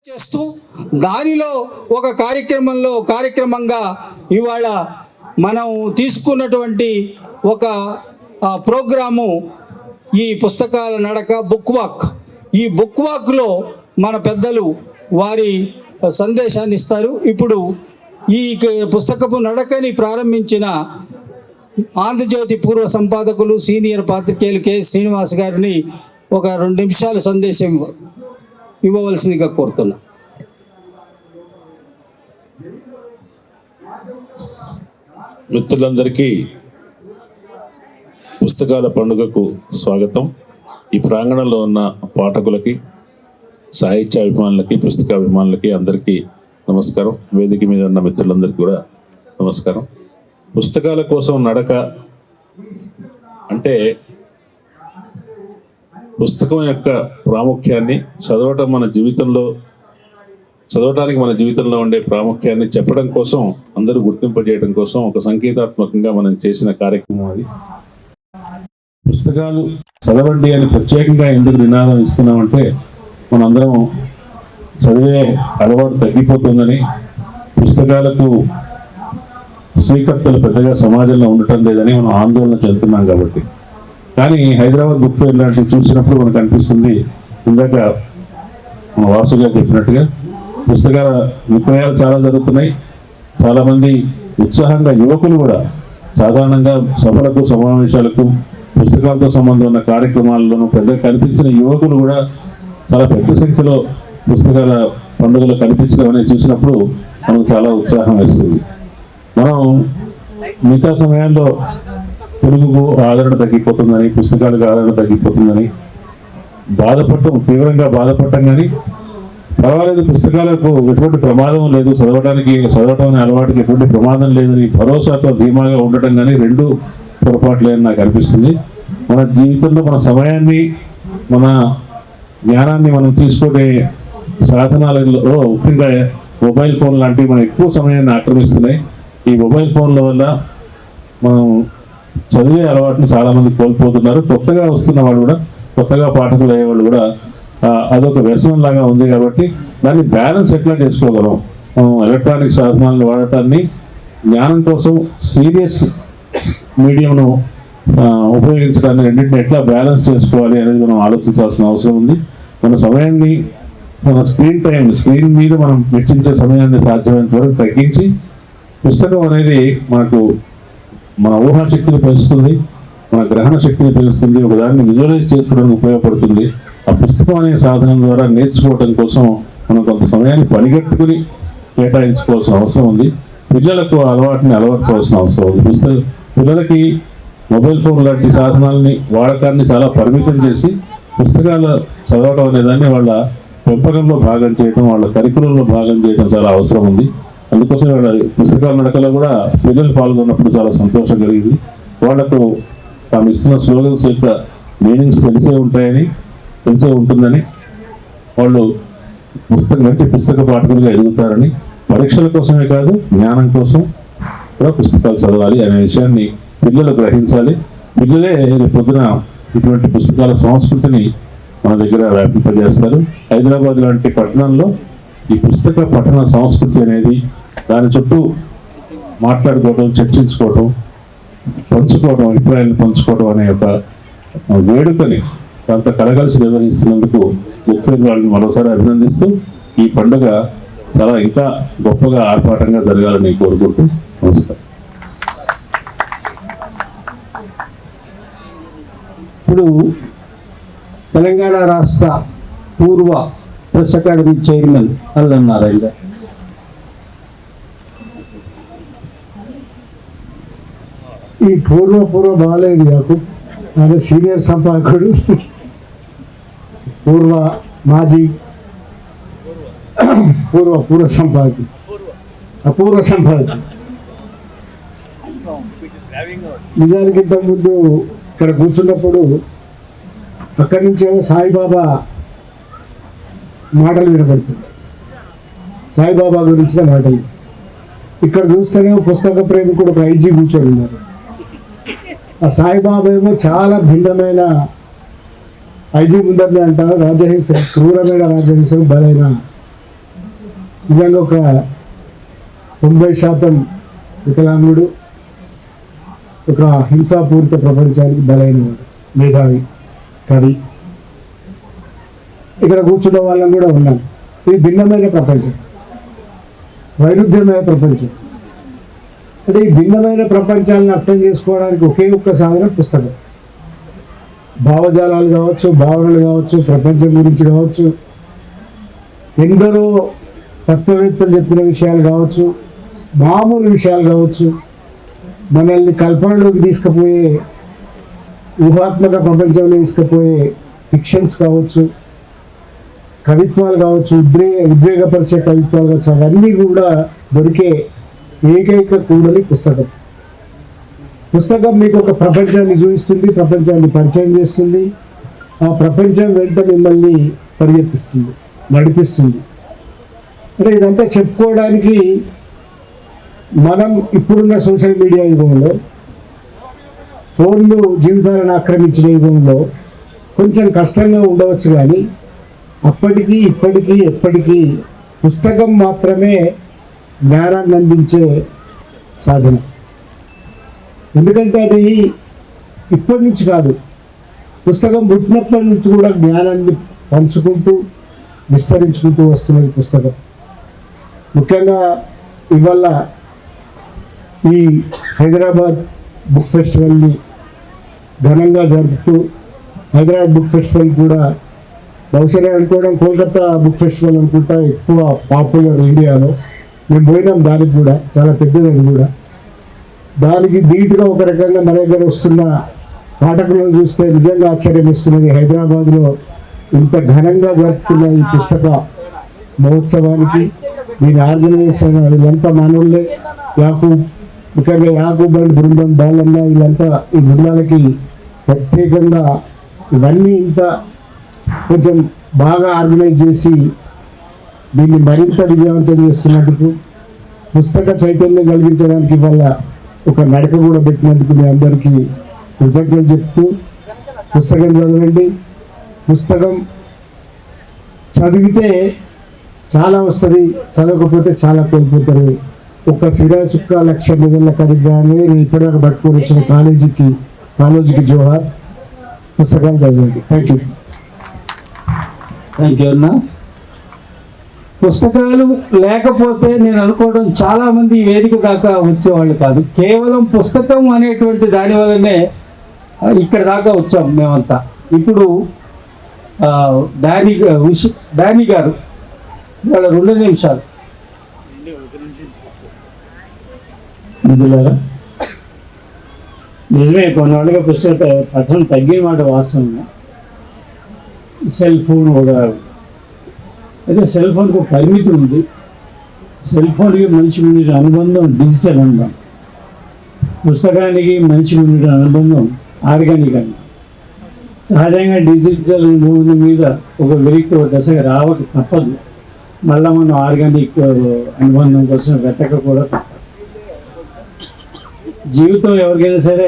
చేస్తూ దానిలో ఒక కార్యక్రమంగా ఇవాళ మనం తీసుకున్నటువంటి ఒక ప్రోగ్రాము ఈ పుస్తకాల నడక బుక్ వాక్. ఈ బుక్ వాక్లో మన పెద్దలు వారి సందేశాన్ని ఇస్తారు. ఇప్పుడు ఈ పుస్తకపు నడకని ప్రారంభించిన ఆంధ్రజ్యోతి పూర్వ సంపాదకులు సీనియర్ పాత్రికేయులు కె శ్రీనివాస్ గారిని ఒక 2 నిమిషాల సందేశం ఇవ్వవలసిందిగా కోరుతున్నా. మిత్రులందరికీ పుస్తకాల పండుగకు స్వాగతం. ఈ ప్రాంగణంలో ఉన్న పాఠకులకి, సాహిత్య అభిమానులకి, పుస్తకాభిమానులకి అందరికీ నమస్కారం. వేదిక మీద ఉన్న మిత్రులందరికీ కూడా నమస్కారం. పుస్తకాల కోసం నడక అంటే పుస్తకం యొక్క ప్రాముఖ్యాన్ని చదవటానికి మన జీవితంలో ఉండే ప్రాముఖ్యాన్ని చెప్పడం కోసం, అందరూ గుర్తింపజేయడం కోసం ఒక సంకేతాత్మకంగా మనం చేసిన కార్యక్రమం అది. పుస్తకాలు చదవండి అని ప్రత్యేకంగా ఎందుకు నినాదం ఇస్తున్నామంటే, మనందరం చదివే అలవాటు తగ్గిపోతుందని, పుస్తకాలకు స్వీకర్తలు పెద్దగా సమాజంలో ఉండటం లేదని మనం ఆందోళన చెందుతున్నాం కాబట్టి. కానీ హైదరాబాద్ బుక్ ఫెయిర్ లాంటివి చూసినప్పుడు మనకు అనిపిస్తుంది, ఇందాక మన వాసుగా చెప్పినట్టుగా పుస్తకాల విక్రయాలు చాలా జరుగుతున్నాయి. చాలామంది ఉత్సాహంగా యువకులు కూడా సాధారణంగా సభలకు, సమావేశాలకు, పుస్తకాలతో సంబంధం ఉన్న కార్యక్రమాల్లోనూ పెద్దగా కనిపించిన యువకులు కూడా చాలా పెద్ద సంఖ్యలో పుస్తకాల పండుగలు కనిపించడం అనేది చూసినప్పుడు మనకు చాలా ఉత్సాహం వేస్తుంది. మనం మిగతా సమయాల్లో తెలుగుకు ఆదరణ తగ్గిపోతుందని, పుస్తకాలకు ఆదరణ తగ్గిపోతుందని తీవ్రంగా బాధపడటం, కానీ పర్వాలేదు, పుస్తకాలకు ఎటువంటి ప్రమాదం లేదు, చదవటం అనే అలవాటుకి ఎటువంటి ప్రమాదం లేదని భరోసాతో ధీమాగా ఉండటం కానీ రెండు పొరపాట్లేని నాకు అనిపిస్తుంది. మన జీవితంలో మన సమయాన్ని, మన జ్ఞానాన్ని మనం తీసుకునే సాధనాలలో ముఖ్యంగా మొబైల్ ఫోన్ లాంటివి మనం ఎక్కువ సమయాన్ని ఆక్రమిస్తున్నాయి. ఈ మొబైల్ ఫోన్ల వల్ల మనం చదివే అలవాటును చాలామంది కోల్పోతున్నారు. కొత్తగా వస్తున్న వాళ్ళు కూడా, కొత్తగా పాఠకులు అయ్యేవాళ్ళు కూడా అదొక వ్యసనం లాగా ఉంది. కాబట్టి దాన్ని బ్యాలెన్స్ ఎట్లా చేసుకోగలం, ఎలక్ట్రానిక్ సాధనాలను వాడటాన్ని, జ్ఞానం కోసం సీరియస్ మీడియంను ఉపయోగించడాన్ని, రెండింటిని ఎట్లా బ్యాలెన్స్ చేసుకోవాలి అనేది మనం ఆలోచించాల్సిన అవసరం ఉంది. మన సమయాన్ని, మన స్క్రీన్ మీద మనం వెచ్చించే సమయాన్ని సాధ్యమైనంత వరకు తగ్గించి, పుస్తకం అనేది మన ఊహాశక్తిని పెంచుతుంది, మన గ్రహణ శక్తిని పెంచుతుంది, ఒకదాన్ని విజువలైజ్ చేసుకోవడానికి ఉపయోగపడుతుంది. ఆ పుస్తకం అనే సాధనం ద్వారా నేర్చుకోవడం కోసం మనం కొంత సమయాన్ని పనిగట్టుకుని కేటాయించుకోవాల్సిన అవసరం ఉంది. పిల్లలకు అలవర్చవలసిన అవసరం ఉంది. పిల్లలకి మొబైల్ ఫోన్ లాంటి సాధనాలని వాడకాన్ని చాలా పరిమితం చేసి పుస్తకాలు చదవడం అనేదాన్ని వాళ్ళ పెంపకంలో భాగం చేయడం, వాళ్ళ కరికులంలో భాగం చేయడం చాలా అవసరం ఉంది. అందుకోసం వాళ్ళ పుస్తకాల నడకలో కూడా పిల్లలు పాల్గొన్నప్పుడు చాలా సంతోషం కలిగింది. వాళ్లకు తాము ఇస్తున్న స్లోగన్స్ యొక్క మీనింగ్స్ తెలిసే ఉంటుందని, వాళ్ళు మంచి పుస్తక పాఠకులుగా ఎదుగుతారని, పరీక్షల కోసమే కాదు జ్ఞానం కోసం కూడా పుస్తకాలు చదవాలి అనే విషయాన్ని పిల్లలు గ్రహించాలి. పిల్లలే పొద్దున ఇటువంటి పుస్తకాల సంస్కృతిని మన దగ్గర వ్యాపింపజేస్తారు. హైదరాబాద్ లాంటి పట్టణంలో ఈ పుస్తక పఠన సంస్కృతి అనేది, దాని చుట్టూ మాట్లాడుకోవడం, చర్చించుకోవడం, అభిప్రాయాలను పంచుకోవడం అనే ఒక వేడుకని కొంత కలగలిసి నిర్వహిస్తున్నందుకు బుక్ ఫెయిర్ వాళ్ళని మరోసారి అభినందిస్తూ, ఈ పండుగ చాలా ఇంకా గొప్పగా ఆర్భాటంగా జరగాలని కోరుకుంటూ నమస్కారం. ఇప్పుడు తెలంగాణ రాష్ట్ర పూర్వ ప్రెస్ అకాడమీ చైర్మన్ అల్లన్నారాయణ గారు. ఈ పూర్వ బాగాలేదు నాకు, ఆయన సీనియర్ సంపాదకుడు, మాజీ పూర్వ సంపాదకుడు, అపూర్వ సంపాదకుడు. నిజానికి ఇంతకుముందు ఇక్కడ కూర్చున్నప్పుడు అక్కడి నుంచేమో సాయిబాబా మాటలు వినపడుతుంది, సాయిబాబా గురించిన మాటలు. ఇక్కడ చూస్తేనే పుస్తక ప్రేమికుడు ఒక ఐజీ కూర్చొని ఉన్నారు. ఆ సాయిబాబా ఏమో చాలా భిన్నమైన ఐజీ ముందరనే అంటారు, రాజహింస, క్రూరమైన రాజహింసకు బలైన నిజంగా ఒక 90% వికలాంగుడు, ఒక హింసాపూరిత ప్రపంచానికి బలైనవాడు, మేధావి, కవి. ఇక్కడ కూర్చున్న వాళ్ళం కూడా ఉన్నాం. ఇది భిన్నమైన ప్రపంచం, వైరుధ్యమైన ప్రపంచం. అంటే ఈ భిన్నమైన ప్రపంచాలను అర్థం చేసుకోవడానికి ఒకే ఒక్క సాధనం పుస్తకం. భావజాలాలు కావచ్చు, భావనలు కావచ్చు, ప్రపంచం గురించి కావచ్చు, ఎందరో తత్వవేత్తలు చెప్పిన విషయాలు కావచ్చు, మామూలు విషయాలు కావచ్చు, మనల్ని కల్పనలోకి తీసుకుపోయే, ఊహాత్మక ప్రపంచంలో తీసుకుపోయే ఫిక్షన్స్ కావచ్చు, కవిత్వాలు కావచ్చు, ఉద్వేగపరిచే కవిత్వాలు కావచ్చు, అవన్నీ కూడా దొరికే ఏకైక కూడలి పుస్తకం. పుస్తకం మీకు ఒక ప్రపంచాన్ని చూపిస్తుంది, ప్రపంచాన్ని పరిచయం చేస్తుంది. ఆ ప్రపంచం వెంట మిమ్మల్ని పరిగెత్తిస్తుంది, నడిపిస్తుంది. అంటే ఇదంతా చెప్పుకోవడానికి మనం ఇప్పుడున్న సోషల్ మీడియా యుగంలో, ఫోన్లు జీవితాలను ఆక్రమించిన యుగంలో కొంచెం కష్టంగా ఉండవచ్చు. కానీ అప్పటికీ ఇప్పటికీ ఎప్పటికీ పుస్తకం మాత్రమే జ్ఞానాన్ని అందించే సాధన. ఎందుకంటే అది ఇప్పటి నుంచి కాదు, పుస్తకం పుట్టినప్పటి నుంచి కూడా జ్ఞానాన్ని పంచుకుంటూ విస్తరించుకుంటూ వస్తున్నది పుస్తకం. ముఖ్యంగా ఇవాళ ఈ హైదరాబాద్ బుక్ ఫెస్టివల్ని ఘనంగా జరుపుతూ, హైదరాబాద్ బుక్ ఫెస్టివల్ కూడా బహుశా అనుకోవడం కోల్కతా బుక్ ఫెస్టివల్ అనుకుంటా ఎక్కువ పాపులర్ ఇండియాలో. మేము పోయినాం, దానికి కూడా చాలా పెద్దది. అది కూడా దానికి ధీటుగా ఒక రకంగా మన దగ్గర వస్తున్న పాఠకులను చూస్తే నిజంగా ఆశ్చర్యం ఇస్తున్నది. హైదరాబాద్లో ఇంత ఘనంగా జరుపుతున్న ఈ పుస్తక మహోత్సవానికి, దీని ఆర్గనైజేషన్ వీళ్ళంతా మనోళ్ళే. ముఖ్యంగా యాకూబ్ అండ్ బృందం, బాలన్న, వీళ్ళంతా ఈ బృందాలకి ప్రత్యేకంగా ఇవన్నీ ఇంత కొంచెం బాగా ఆర్గనైజ్ చేసి దీన్ని మరింత విజయవంతం చేస్తున్నందుకు, పుస్తక చైతన్యం కలిగించడానికి వల్ల ఒక నడక కూడా పెట్టినందుకు మీ అందరికీ కృతజ్ఞతలు చెప్తూ, పుస్తకం చదవండి. పుస్తకం చదివితే చాలా వస్తుంది, చదవకపోతే చాలా కోల్పోతారు. ఒక సిరా చుక్క 1,00,000 నిధుల కదిగానే నేను ఇప్పటిదాకా పట్టుకొని వచ్చిన కాలేజీకి జోహార్. పుస్తకాలు చదవండి. థ్యాంక్ యూ అన్న. పుస్తకాలు లేకపోతే నేను అనుకోవడం చాలామంది ఈ వేదిక దాకా వచ్చేవాళ్ళు కాదు. కేవలం పుస్తకం అనేటువంటి దాని వల్లనే ఇక్కడ దాకా వచ్చాం మేమంతా. ఇప్పుడు డానీ గారు ఇవాళ 2 నిమిషాలు. మిత్రులారా, నిజమే కొన్నాళ్ళుగా పుస్తక పఠనం తగ్గిన మాట వాస్తవమే. సెల్ ఫోన్ కూడా, అయితే సెల్ ఫోన్కి ఒక పరిమితి ఉంది. సెల్ ఫోన్కి మనిషికి ఉండే అనుబంధం డిజిటల్ అనుబంధం, పుస్తకానికి మనిషికి ఉండే అనుబంధం ఆర్గానిక్ అనుబంధం. సహజంగా డిజిటల్ మూవీ మీద ఒక వ్యక్తి ఒక దశగా రావక తప్పదు. మళ్ళీ మనం ఆర్గానిక్ అనుబంధం కోసం వెతక కూడా తప్పదు. జీవితం ఎవరికైనా సరే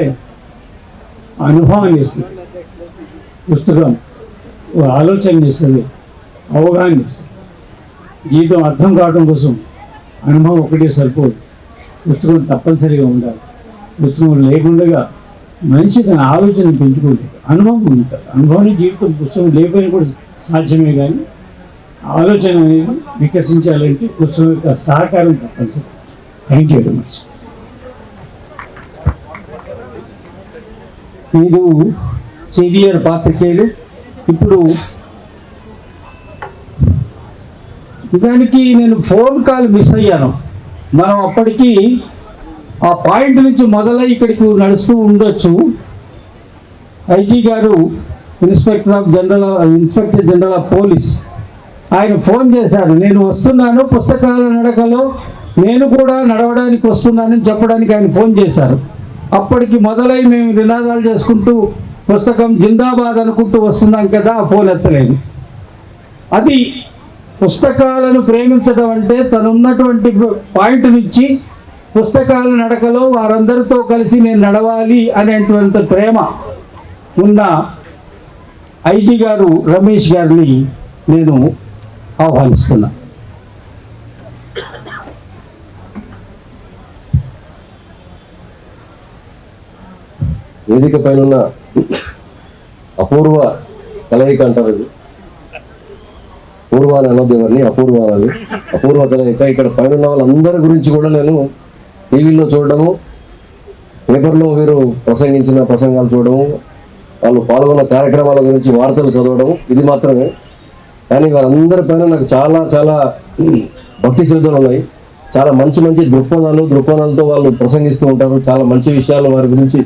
అనుభవాన్ని ఇస్తుంది, పుస్తకం ఆలోచన ఇస్తుంది, అవగాహన ఇస్తుంది. జీవితం అర్థం కావడం కోసం అనుభవం ఒకటే సరిపోదు, పుస్తకం తప్పనిసరిగా ఉండాలి. పుస్తకం లేకుండా మనిషి తన ఆలోచన పెంచుకుంటాడు, అనుభవం ఉంటాడు. అనుభవాన్ని జీవితం పుస్తకం లేకపోయినా కూడా సాధ్యమే. కానీ ఆలోచన అనేది వికసించాలంటే పుస్తకం యొక్క సహకారం తప్పనిసరి. Thank you very much. మీరు సీనియర్ పాత్రికేయులు. ఇప్పుడు నిజానికి నేను ఫోన్ కాల్ మిస్ అయ్యాను. మనం అప్పటికి ఆ పాయింట్ నుంచి మొదలై ఇక్కడికి నడుస్తూ ఉండొచ్చు. ఐజీ గారు, ఇన్స్పెక్టర్ జనరల్ ఆఫ్ పోలీస్, ఆయన ఫోన్ చేశారు. నేను వస్తున్నాను, పుస్తకాల నడకలో నేను కూడా నడవడానికి వస్తున్నానని చెప్పడానికి ఆయన ఫోన్ చేశారు. అప్పటికి మొదలై మేము నినాదాలు చేసుకుంటూ పుస్తకం జిందాబాద్ అనుకుంటూ వస్తున్నాం కదా, ఆ ఫోన్ ఎత్తలేదు. అది పుస్తకాలను ప్రేమించడం అంటే తనున్నటువంటి పాయింట్ నుంచి పుస్తకాల నడకలో వారందరితో కలిసి నేను నడవాలి అనేటువంటి ప్రేమ ఉన్న ఐజీ గారు రమేష్ గారిని నేను ఆహ్వానిస్తున్నా. వేదిక పైన ఉన్న అపూర్వ కలయిక అంటారు. ఇది పూర్వాలు అనొద్దు ఎవరిని, అపూర్వాలు, అపూర్వ కలయిక. ఇక్కడ పైన ఉన్న వాళ్ళందరి గురించి కూడా నేను టీవీలో చూడడము, పేపర్లో వీరు ప్రసంగించిన ప్రసంగాలు చూడడము, వాళ్ళు పాల్గొన్న కార్యక్రమాల గురించి వార్తలు చదవడము, ఇది మాత్రమే. కానీ వారందరి పైన నాకు చాలా చాలా భక్తి శ్రద్ధలు ఉన్నాయి. చాలా మంచి మంచి దృక్పథాలతో వాళ్ళు ప్రసంగిస్తూ ఉంటారు. చాలా మంచి విషయాలు వారి గురించి,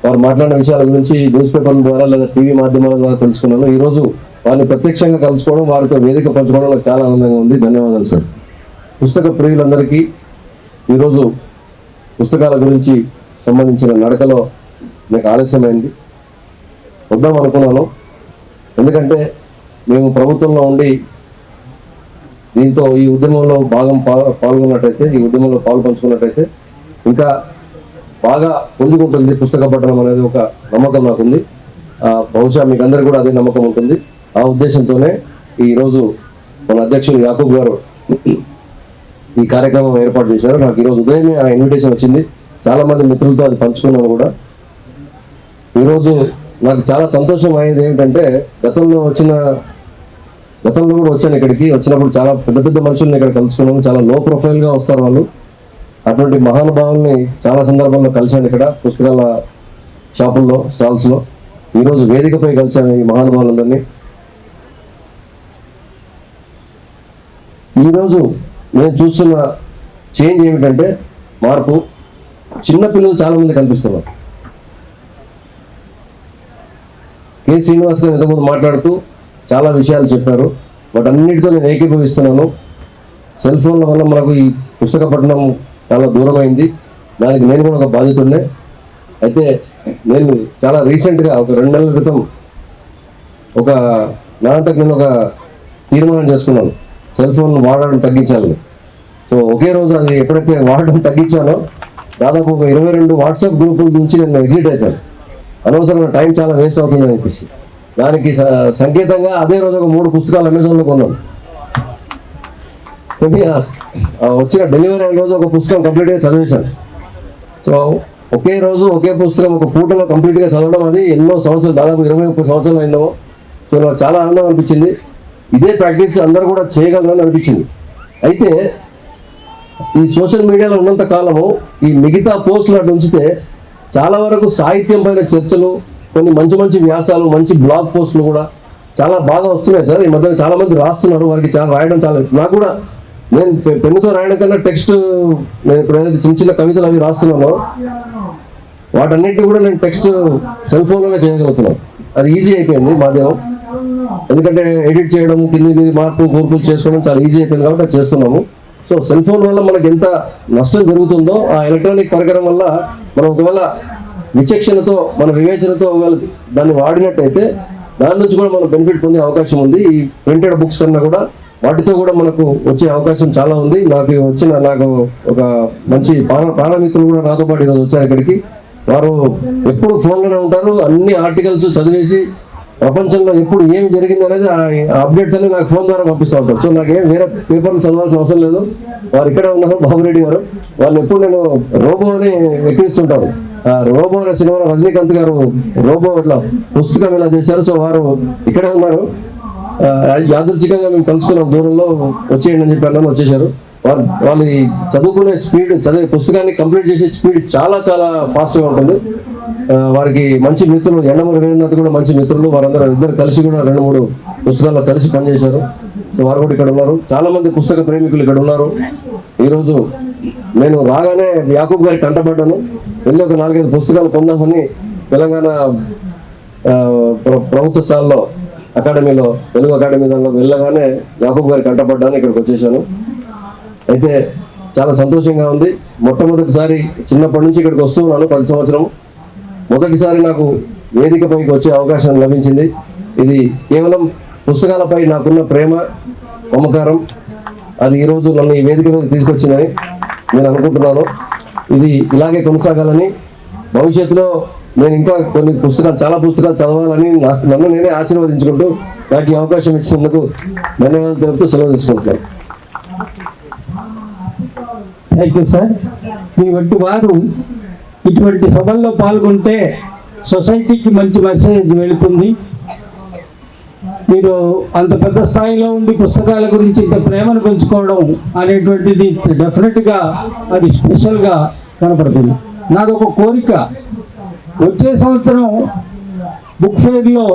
వారు మాట్లాడిన విషయాల గురించి న్యూస్ పేపర్ల ద్వారా లేదా టీవీ మాధ్యమాల ద్వారా తెలుసుకున్నాను. ఈరోజు వారిని ప్రత్యక్షంగా కలుసుకోవడం, వారితో వేదిక పంచుకోవడం నాకు చాలా ఆనందంగా ఉంది. ధన్యవాదాలు సార్. పుస్తక ప్రియులందరికీ ఈరోజు పుస్తకాల గురించి సంబంధించిన నడకలో నాకు ఆలస్యమైంది. వద్దాం అనుకున్నాను, ఎందుకంటే మేము ప్రభుత్వంలో ఉండి దీంతో ఈ ఉద్యమంలో పాల్గొన్నట్టయితే, ఈ ఉద్యమంలో పంచుకున్నట్టయితే ఇంకా బాగా పుంజుకుంటుంది పుస్తక పఠనం అనేది ఒక నమ్మకం నాకుంది. బహుశా మీకు అందరికీ కూడా అదే నమ్మకం ఉంటుంది. ఆ ఉద్దేశంతోనే ఈరోజు మన అధ్యక్షులు యాకూబ్ గారు ఈ కార్యక్రమం ఏర్పాటు చేశారు. నాకు ఈరోజు ఉదయమే ఆ ఇన్విటేషన్ వచ్చింది. చాలా మంది మిత్రులతో అది పంచుకున్నాను కూడా. ఈరోజు నాకు చాలా సంతోషం అయింది ఏంటంటే, గతంలో కూడా వచ్చాను ఇక్కడికి. వచ్చినప్పుడు చాలా పెద్ద పెద్ద మనుషుల్ని ఇక్కడ కలుసుకున్నాను. చాలా లో ప్రొఫైల్గా వస్తారు వాళ్ళు. అటువంటి మహానుభావుల్ని చాలా సందర్భంలో కలిశాను ఇక్కడ పుస్తకాల షాపుల్లో, స్టాల్స్లో. ఈరోజు వేదికపై కలిశాను ఈ మహానుభావులందరినీ. ఈరోజు నేను చూస్తున్న చేంజ్ ఏమిటంటే, మార్పు. చిన్నపిల్లలు చాలా మంది కనిపిస్తున్నారు. కె. శ్రీనివాస్ గారు ఇంతకుముందు మాట్లాడుతూ చాలా విషయాలు చెప్పారు. వాటన్నిటితో నేను ఏకీభవిస్తున్నాను. సెల్ ఫోన్ల వల్ల మనకు ఈ పుస్తక పఠనం చాలా దూరమైంది. దానికి నేను కూడా ఒక బాధ్యతనే. అయితే నేను చాలా రీసెంట్గా ఒక 2 నెలల క్రితం నేను ఒక తీర్మానం చేసుకున్నాను, సెల్ ఫోన్ వాడడం తగ్గించాలని. సో ఒకే రోజు అది ఎప్పుడైతే వాడడం తగ్గించానో, దాదాపు ఒక 22 వాట్సాప్ గ్రూపుల నుంచి నేను ఎగ్జిట్ అయిపోయాను. అనవసరమైన టైం చాలా వేస్ట్ అవుతుంది అనిపిస్తుంది. దానికి సంకేతంగా అదే రోజు ఒక 3 పుస్తకాలు అమెజాన్లో కొన్నాను. వచ్చిన డెలివరీ అయిన రోజు ఒక పుస్తకం కంప్లీట్గా చదివేశాను. సో ఒకే రోజు ఒకే పుస్తకం ఒక పూటలో కంప్లీట్గా చదవడం, అది ఎన్నో సంవత్సరాలు, దాదాపు 20-30 సంవత్సరాలు అయిందేమో. సో నాకు చాలా ఆనందం అనిపించింది. ఇదే ప్రాక్టీస్ అందరూ కూడా చేయగలరని అనిపించింది. అయితే ఈ సోషల్ మీడియాలో ఉన్నంత కాలము ఈ మిగతా పోస్టులు అటు ఉంచితే చాలా వరకు సాహిత్యం పైన చర్చలు, కొన్ని మంచి మంచి వ్యాసాలు, మంచి బ్లాగ్ పోస్టులు కూడా చాలా బాగా వస్తున్నాయి సార్. ఈ మధ్యన చాలా మంది రాస్తున్నారు. వారికి చాలా రాయడం చాలా, నాకు కూడా, నేను పెన్నుతో రాయడం కన్నా టెక్స్ట్, నేను ఇప్పుడు ఏదైతే చిన్న చిన్న కవితలు అవి రాస్తున్నానో వాటన్నిటిని కూడా నేను టెక్స్ట్ సెల్ ఫోన్లోనే చేయగలుగుతున్నాను. అది ఈజీ అయిపోయింది మాధ్యమం. ఎందుకంటే ఎడిట్ చేయడం, కింది మార్పు కూర్పులు చేసుకోవడం చాలా ఈజీ అయిపోయింది కాబట్టి అది చేస్తున్నాము. సో సెల్ ఫోన్ వల్ల మనకి ఎంత నష్టం జరుగుతుందో, ఆ ఎలక్ట్రానిక్ పరికరం వల్ల మనం ఒకవేళ విచక్షణతో, మన వివేచనతో ఒకవేళ దాన్ని వాడినట్టయితే దాని నుంచి కూడా మనం బెనిఫిట్ పొందే అవకాశం ఉంది. ఈ ప్రింటెడ్ బుక్స్ కన్నా కూడా వాటితో కూడా మనకు వచ్చే అవకాశం చాలా ఉంది. నాకు ఒక మంచి ప్రాణమిత్రులు కూడా నాతో పాటు ఈరోజు వచ్చారు ఇక్కడికి. వారు ఎప్పుడు ఫోన్లోనే ఉంటారు. అన్ని ఆర్టికల్స్ చదివేసి ప్రపంచంలో ఎప్పుడు ఏమి జరిగింది అనేది అప్డేట్స్ అన్ని నాకు ఫోన్ ద్వారా పంపిస్తూ ఉంటారు. సో నాకేం వేరే పేపర్లు చదవాల్సిన అవసరం లేదు. వారు ఇక్కడే ఉన్నారు, బాబురెడ్డి గారు. వాళ్ళు ఎప్పుడు నేను రోబో అని ఎక్కిరిస్తుంటాను. రోబో అనే సినిమాలో రజనీకాంత్ గారు రోబో ఇట్లా పుస్తకం ఇలా చేశారు. సో వారు ఇక్కడే ఉన్నారు. యాదృచ్ఛికంగా మేము కలుసుకున్నాం, దూరంలో వచ్చేయండి అని చెప్పి అన్నాను, వచ్చేసారు. వాళ్ళు చదువుకునే స్పీడ్, చదివే పుస్తకాన్ని కంప్లీట్ చేసే స్పీడ్ చాలా చాలా ఫాస్ట్గా ఉంటుంది. వారికి మంచి మిత్రులు, ఎండమూరి రవీంద్రనాథ్ కూడా మంచి మిత్రులు. వారందరూ ఇద్దరు కలిసి కూడా 2-3 పుస్తకాల్లో కలిసి పనిచేశారు. సో వారు కూడా ఇక్కడ ఉన్నారు. చాలా మంది పుస్తక ప్రేమికులు ఇక్కడ ఉన్నారు. ఈరోజు నేను రాగానే యాకూబ్ గారికి కంటపడ్డాను. వెళ్ళి ఒక 4-5 పుస్తకాలు పొందామని తెలంగాణ ప్రభుత్వ స్థాయిలో అకాడమీలో, తెలుగు అకాడమీ దానిలో వెళ్ళగానే యాకూబ్ గారికి కంటపడ్డాను. ఇక్కడికి వచ్చేసాను. అయితే చాలా సంతోషంగా ఉంది. మొట్టమొదటిసారి చిన్నప్పటి నుంచి ఇక్కడికి వస్తూ ఉన్నాను, 10 సంవత్సరం. మొదటిసారి నాకు వేదికపైకి వచ్చే అవకాశం లభించింది. ఇది కేవలం పుస్తకాలపై నాకున్న ప్రేమ, మమకారం, అది ఈరోజు నన్ను ఈ వేదిక మీద తీసుకొచ్చిందని నేను అనుకుంటున్నాను. ఇది ఇలాగే కొనసాగాలని, భవిష్యత్తులో నేను ఇంకా చాలా పుస్తకాలు చదవాలని నన్ను నేనే ఆశీర్వదించుకుంటూ నాకు ఈ అవకాశం ఇచ్చినందుకు ధన్యవాదాలు తెలుపుతూ సెలవు తీసుకుంటున్నాను. Thank you sir. మీ వంటి వారు ఇటువంటి సభల్లో పాల్గొంటే సొసైటీకి మంచి మెసేజ్ వెళుతుంది. మీరు అంత పెద్ద స్థాయిలో ఉండి పుస్తకాల గురించి ఇంత ప్రేమను పెంచుకోవడం అనేటువంటిది డెఫినెట్గా అది స్పెషల్గా కనపడుతుంది. నాదొక కోరిక, వచ్చే సంవత్సరం బుక్ ఫెయిర్లో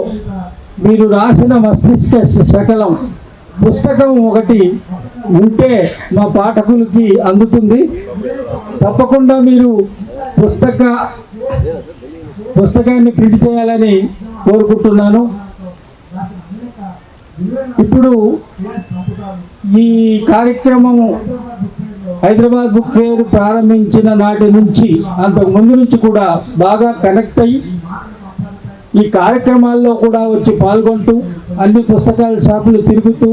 మీరు రాసిన మస్తిష్క శకలం పుస్తకం ఒకటి ఉంటే మా పాఠకులకి అందుతుంది. తప్పకుండా మీరు పుస్తకాన్ని ప్రింట్ చేయాలని కోరుకుంటున్నాను. ఇప్పుడు ఈ కార్యక్రమము హైదరాబాద్ బుక్ ఫెయిర్ ప్రారంభించిన నాటి నుంచి అంతకు ముందు నుంచి కూడా బాగా కనెక్ట్ అయ్యి ఈ కార్యక్రమాల్లో కూడా వచ్చి పాల్గొంటూ అన్ని పుస్తకాల షాపులు తిరుగుతూ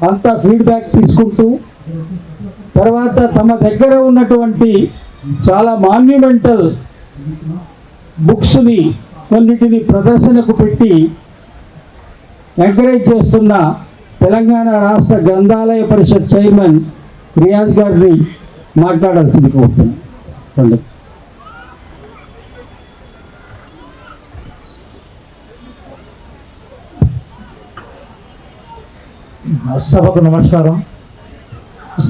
అంతా ఫీడ్బ్యాక్ తీసుకుంటూ తర్వాత తమ దగ్గర ఉన్నటువంటి చాలా మాన్యుమెంటల్ బుక్స్ని కొన్నిటిని ప్రదర్శనకు పెట్టి ఎంకరేజ్ చేస్తున్న తెలంగాణ రాష్ట్ర గ్రంథాలయ పరిషత్ చైర్మన్ రియాజ్ గారిని మాట్లాడాల్సింది కోరుతున్నాను. సభకు నమస్కారం,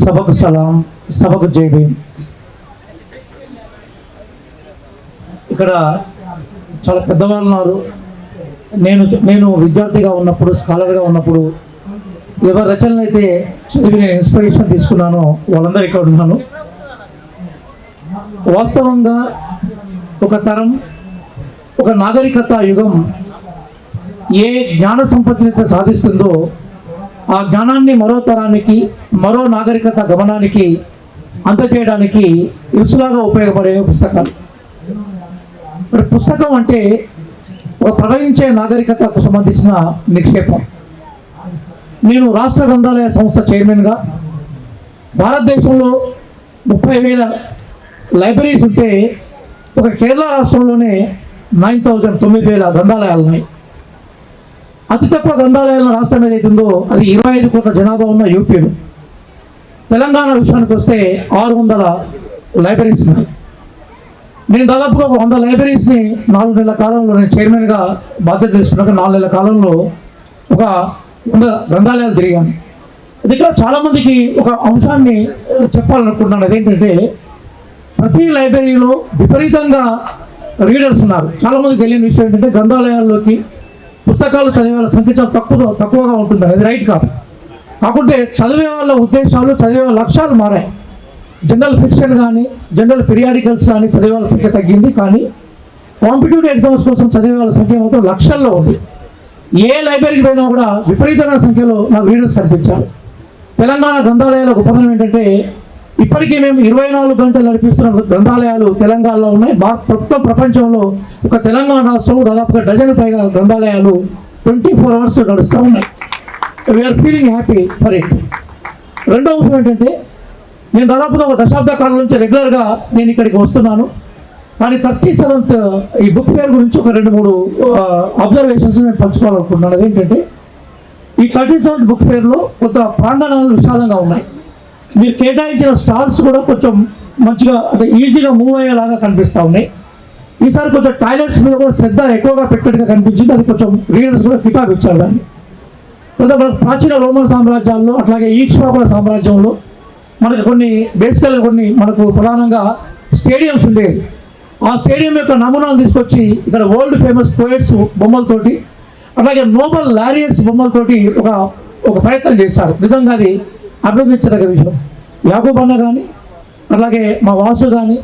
సభకు సలాం, సభకు జై భీమ్. ఇక్కడ చాలా పెద్దవాళ్ళు ఉన్నారు. నేను విద్యార్థిగా ఉన్నప్పుడు, స్కాలర్గా ఉన్నప్పుడు ఎవరి రచనలు అయితే చదివి నేను ఇన్స్పిరేషన్ తీసుకున్నానో వాళ్ళందరూ ఇక్కడ ఉన్నాను. వాస్తవంగా ఒక తరం, ఒక నాగరికత యుగం ఏ జ్ఞాన సంపత్తిని అయితే సాధిస్తుందో ఆ జ్ఞానాన్ని మరో తరానికి, మరో నాగరికత గమనానికి అందజేయడానికి ఇరుసులాగా ఉపయోగపడే పుస్తకాలు. మరి పుస్తకం అంటే ఒక ప్రవహించే నాగరికతకు సంబంధించిన నిక్షేపం. నేను రాష్ట్ర గ్రంథాలయ సంస్థ చైర్మన్గా భారతదేశంలో 30,000 లైబ్రరీస్ ఉంటే ఒక కేరళ రాష్ట్రంలోనే 9,000 గ్రంథాలయాలు ఉన్నాయి. అతి తక్కువ గ్రంథాలయాల రాష్ట్రం ఏదైతుందో అది 25 కోట్ల జనాభా ఉన్న యూపీలో. తెలంగాణ విషయానికి వస్తే 600 లైబ్రరీస్ ఉన్నాయి. నేను దాదాపుగా 100 లైబ్రరీస్ని 4 నెలల కాలంలో నేను చైర్మన్గా బాధ్యత తీసుకున్నాక 4 నెలల కాలంలో ఒక 100 గ్రంథాలయాలు తిరిగాను. ఇక్కడ చాలామందికి ఒక అంశాన్ని చెప్పాలనుకుంటున్నాను. అదేంటంటే ప్రతి లైబ్రరీలో విపరీతంగా రీడర్స్ ఉన్నారు. చాలామందికి తెలియని విషయం ఏంటంటే గ్రంథాలయాల్లోకి పుస్తకాలు చదివే వాళ్ళ సంఖ్య చాలా తక్కువగా ఉంటుంది. అది రైట్ కాదు. కాకుంటే చదివే వాళ్ళ ఉద్దేశాలు, చదివే వాళ్ళ లక్ష్యాలు మారాయి. జనరల్ ఫిక్షన్ కానీ, జనరల్ పీరియాడికల్స్ కానీ చదివే వాళ్ళ సంఖ్య తగ్గింది. కానీ కాంపిటేటివ్ ఎగ్జామ్స్ కోసం చదివే వాళ్ళ సంఖ్య మాత్రం లక్షల్లో ఉంది. ఏ లైబ్రరీకి పోయినా కూడా విపరీతమైన సంఖ్యలో నాకు రీడర్స్ కనిపించారు. తెలంగాణ గ్రంథాలయాల గొప్పతనం ఏంటంటే ఇప్పటికీ మేము 24 గంటలు నడిపిస్తున్న గ్రంథాలయాలు తెలంగాణలో ఉన్నాయి. మొత్తం ప్రపంచంలో ఒక తెలంగాణ రాష్ట్రం దాదాపుగా డజన్ పైగా గ్రంథాలయాలు 24 అవర్స్ నడుస్తూ ఉన్నాయి. We are feeling happy for it. రెండో విషయం ఏంటంటే నేను దాదాపుగా ఒక దశాబ్ద కాలం నుంచి రెగ్యులర్గా నేను ఇక్కడికి వస్తున్నాను. కానీ 37th ఈ బుక్ ఫేర్ గురించి ఒక 2-3 అబ్జర్వేషన్స్ నేను పంచుకోవాలనుకుంటున్నాను. అదేంటంటే ఈ 37th బుక్ ఫేర్లో కొంత ప్రాంగణాలు విశాలంగా ఉన్నాయి. మీరు కేటాయించిన స్టాల్స్ కూడా కొంచెం మంచిగా అంటే ఈజీగా మూవ్ అయ్యేలాగా కనిపిస్తూ ఉన్నాయి. ఈసారి కొంచెం టాయిలెట్స్ మీద కూడా శ్రద్ధ ఎక్కువగా పెట్టినట్టుగా కనిపించింది. అది కొంచెం రీడర్స్ కూడా కితాబ్ ఇచ్చారు దాన్ని. కొంత ప్రాచీన రోమన్ సామ్రాజ్యాల్లో అట్లాగే ఈక్ష్వాకుల సామ్రాజ్యంలో మనకు కొన్ని మనకు ప్రధానంగా స్టేడియంస్ ఉండేవి. ఆ స్టేడియం యొక్క నమూనాలు తీసుకొచ్చి ఇక్కడ వరల్డ్ ఫేమస్ పోయిట్స్ బొమ్మలతోటి అలాగే నోబెల్ లారియట్స్ బొమ్మలతోటి ఒక ప్రయత్నం చేశారు. నిజంగా అది అభినందించదగ్గ విషయం. యాకూబ్ అన్న కానీ అలాగే మా వాసు కానీ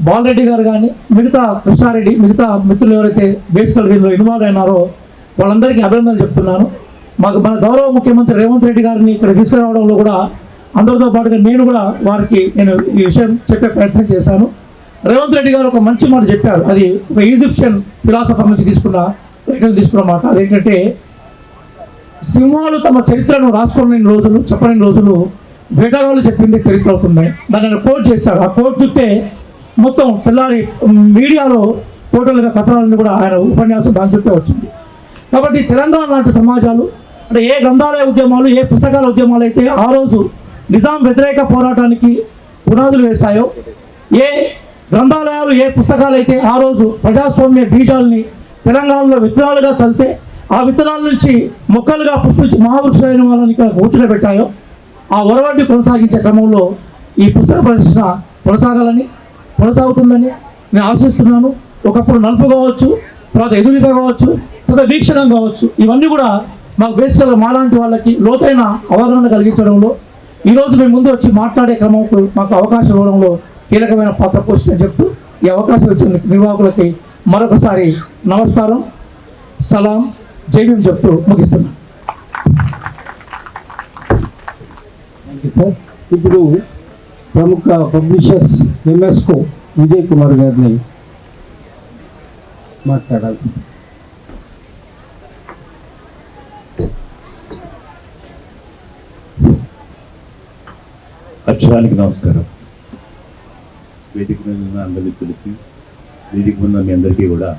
బాలరెడ్డి గారు కానీ మిగతా కృష్ణారెడ్డి మిగతా మిత్రులు ఎవరైతే బేసికల్ దీనిలో ఇన్వాల్వ్ అయినారో వాళ్ళందరికీ అభినందనలు చెప్తున్నాను. మన గౌరవ ముఖ్యమంత్రి రేవంత్ రెడ్డి గారిని ఇక్కడ తీసుకురావడంలో కూడా అందరితో పాటుగా నేను కూడా వారికి ఈ విషయం చెప్పే ప్రయత్నం చేశాను. రేవంత్ రెడ్డి గారు ఒక మంచి మాట చెప్పారు. అది ఒక ఈజిప్షియన్ ఫిలాసఫర్ నుంచి తీసుకున్న మాట. అదేంటంటే సింహాలు తమ చరిత్రను రాసుకునే రోజులు చెప్పని రోజులు వేటగాళ్ళు చెప్పింది చరిత్ర అవుతున్నాయి. దాన్ని కోట్ చేశారు. ఆ కోట్ చూస్తే మొత్తం తెల్లారి మీడియాలో టోటల్గా కథనాలన్నీ కూడా ఆయన ఉపన్యాసం దాని చుట్టే వచ్చింది. కాబట్టి తెలంగాణ లాంటి సమాజాలు అంటే ఏ గ్రంథాలయ ఉద్యమాలు, ఏ పుస్తకాల ఉద్యమాలు అయితే ఆ రోజు నిజాం వ్యతిరేక పోరాటానికి పునాదులు వేశాయో, ఏ గ్రంథాలయాలు ఏ పుస్తకాలు అయితే ఆ రోజు ప్రజాస్వామ్య బీజాలని తెలంగాణలో విత్తనాలుగా చల్లితే ఆ విత్తనాల నుంచి మొక్కలుగా పుష్పించి మహావృక్షమైన వాళ్ళని ఇక్కడ కూర్చోబెట్టాయో ఆ ఒరవడిని కొనసాగించే క్రమంలో ఈ పుస్తక ప్రదర్శన కొనసాగుతుందని నేను ఆశిస్తున్నాను. ఒకప్పుడు నలుపు కావచ్చు, తర్వాత ఎదురుగా కావచ్చు, తర్వాత వీక్షణం కావచ్చు, ఇవన్నీ కూడా మాకు బేసికల్గా మాలాంటి వాళ్ళకి లోతైన అవగాహన కలిగించడంలో ఈరోజు మేము ముందు వచ్చి మాట్లాడే క్రమంకు మాకు అవకాశం ఇవ్వడంలో కీలకమైన పాత్ర పోషిందని చెప్తూ ఈ అవకాశం ఇచ్చిన నిర్వాహకులకి మరొకసారి నమస్కారం, సలాం, జై భీమ్ చెప్తూ ముగిస్తున్నాను. సార్ ఇప్పుడు ప్రముఖ పబ్లిషర్స్ ఎంఎస్కో విజయ్ కుమార్ గారిని మాట్లాడాలి. అక్షరానికి నమస్కారం. వేదిక మీద ఉన్న అందరి మిత్రులకి, వేదిక ఉన్న మీ అందరికీ కూడా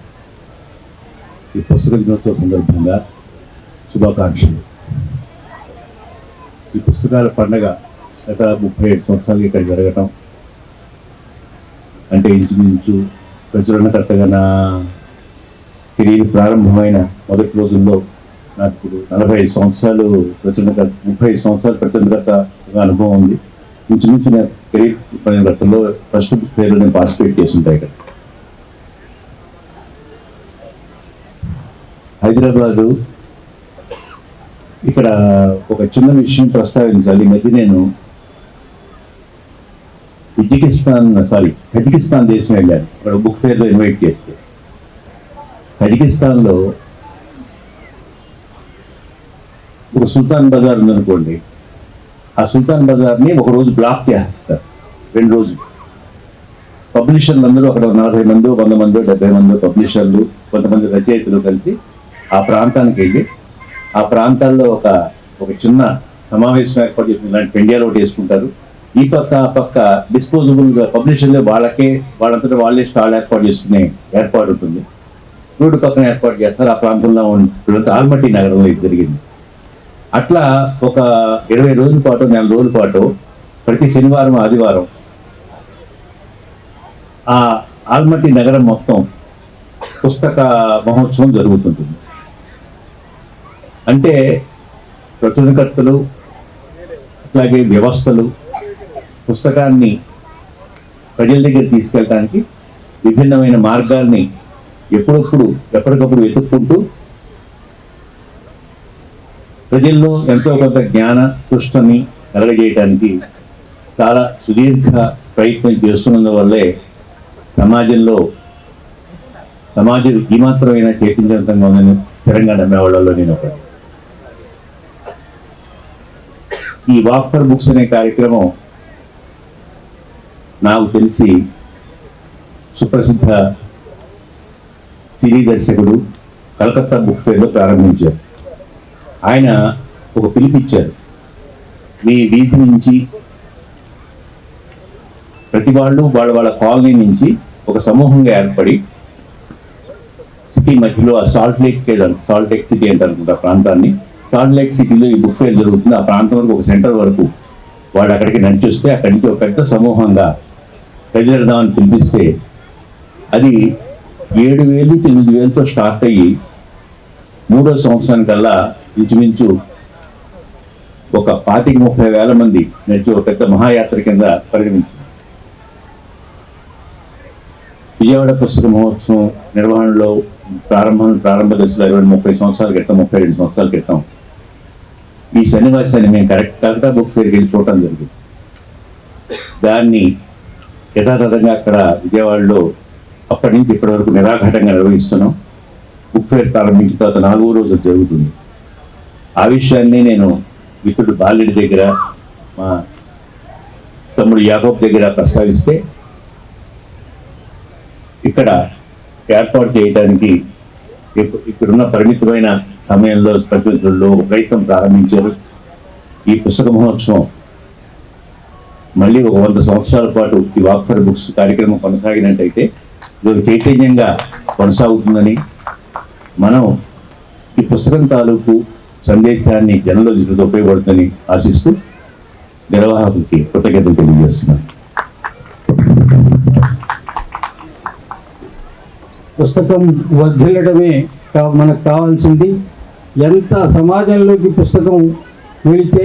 ఈ పుస్తక దినోత్సవ సందర్భంగా శుభాకాంక్షలు. ఈ పుస్తకాల పండగ గత 37 సంవత్సరాలకి ఇక్కడ జరగటం అంటే ఇంచుమించు ప్రచురణకర్తగా నా కెరీర్ ప్రారంభమైన మొదటి రోజుల్లో నాకు ఇప్పుడు 45 సంవత్సరాలు 35 సంవత్సరాలు ప్రచురణకర్తగా అనుభవం ఉంది. ఇంచుమించు నేను కెరీర్ ప్రచురణకర్తలో ఫస్ట్ బుక్ ఫెయిర్లో నేను పార్టిసిపేట్ చేసి ఉంటాయి. ఇక్కడ హైదరాబాదు ఇక్కడ ఒక చిన్న విషయం ప్రస్తావించాలి. ఈ మధ్య నేను కజకిస్తాన్ దేశం వెళ్ళాను. అక్కడ బుక్ ఫేర్లో ఇన్వైట్ చేస్తే కజకిస్తాన్లో ఒక సుల్తాన్ బజార్ ఉందనుకోండి, ఆ సుల్తాన్ బజార్ని ఒకరోజు బ్లాక్ చేస్తారు, 2 రోజులు. పబ్లిషర్లు అందరూ అక్కడ 40 మందో 100 మందో 70 మందో పబ్లిషర్లు, కొంతమంది రచయితలు కలిసి ఆ ప్రాంతానికి వెళ్ళి ఆ ప్రాంతాల్లో ఒక చిన్న సమావేశం ఏర్పాటు చేసి ఇలాంటి పెండియాలు ఒకటి వేసుకుంటారు. ఈ పక్క ఆ పక్క డిస్పోజబుల్ పబ్లిషర్లు వాళ్ళంతటా వాళ్ళే స్టాల్ ఏర్పాటు చేసుకునే ఏర్పాటు ఉంటుంది. రోడ్డు పక్కన ఏర్పాటు చేస్తారు. ఆ ప్రాంతంలో ఉన్న ఆల్మట్టి నగరంలో ఇది జరిగింది. అట్లా ఒక 20 రోజుల పాటు, 4 రోజుల పాటు ప్రతి శనివారం ఆదివారం ఆ ఆల్మట్టి నగరం మొత్తం పుస్తక మహోత్సవం జరుగుతుంటుంది. అంటే ప్రచురణకర్తలు అట్లాగే వ్యవస్థలు పుస్తకాన్ని ప్రజల దగ్గర తీసుకెళ్ళడానికి విభిన్నమైన మార్గాల్ని ఎప్పటికప్పుడు వెతుక్కుంటూ ప్రజల్లో ఎంతో కొంత జ్ఞాన పుష్టిని కలగజేయడానికి చాలా సుదీర్ఘ ప్రయత్నం చేస్తున్నందువల్లే సమాజం ఏమాత్రమైన చైతన్యవంతంగా ఉందని స్థిరంగా నమ్మేవాళ్ళలో నేను ఒకటి. ఈ వాక్ ఫర్ బుక్స్ అనే కార్యక్రమం నాకు తెలిసి సుప్రసిద్ధ సినీ దర్శకుడు కలకత్తా బుక్ ఫేర్లో ప్రారంభించారు. ఆయన ఒక పిలిపిచ్చారు, మీ వీధి నుంచి ప్రతి వాళ్ళు వాళ్ళ కాలనీ నుంచి ఒక సమూహంగా ఏర్పడి సిటీ మధ్యలో ఆ సాల్ట్ లేక్ సిటీ అంటారు అనుకుంటా ప్రాంతాన్ని, సాల్ట్ లేక్ సిటీలో ఈ బుక్ ఫేర్ జరుగుతుంది. ఆ ప్రాంతం వరకు ఒక సెంటర్ వరకు వాళ్ళు అక్కడికి నడిచొస్తే అక్కడి నుంచి ఒక పెద్ద సమూహంగా ప్రజలదామని పిలిపిస్తే అది 7,000-8,000తో స్టార్ట్ అయ్యి 3వ సంవత్సరానికల్లా ఇంచుమించు ఒక 25,000-30,000 మంది నడిచి ఒక పెద్ద మహాయాత్ర కింద పరిగణించింది. విజయవాడ పుస్తక మహోత్సవం నిర్వహణలో ప్రారంభ దశలో 20-30 సంవత్సరాల క్రితం, 32 సంవత్సరాల క్రితం ఈ సన్నివాసాన్ని మేము కలకత్తా బుక్ ఫేర్కి వెళ్ళి చూడటం జరిగింది. దాన్ని యథాతథంగా అక్కడ విజయవాడలో అప్పటి నుంచి ఇప్పటి వరకు నిరాఘాటంగా నిర్వహిస్తున్నాం. బుక్ ఫేర్ ప్రారంభించిన తర్వాత 4వ రోజు జరుగుతుంది. ఆ విషయాన్ని నేను మిత్రుడు బాలుడి దగ్గర, మా తమ్ముడు యాకోబ్ దగ్గర ప్రస్తావిస్తే ఇక్కడ ఏర్పాటు చేయడానికి ఇక్కడున్న పరిమితమైన సమయంలో ప్రతినిధుల్లో ఒక ప్రయత్నం ప్రారంభించారు. ఈ పుస్తక మహోత్సవం మళ్ళీ ఒక 100 సంవత్సరాల పాటు ఈ వాక్ ఫర్ బుక్స్ కార్యక్రమం కొనసాగినట్టయితే ఇది చైతన్యంగా కొనసాగుతుందని, మనం ఈ పుస్తకం తాలూకు సందేశాన్ని జనంలో ఉపయోగపడుతుందని ఆశిస్తూ నిర్వాహకులకి కృతజ్ఞతలు తెలియజేస్తున్నాను. పుస్తకం వర్ధిల్లడమే మనకు కావాల్సింది. ఎంత సమాజంలోకి పుస్తకం వెళితే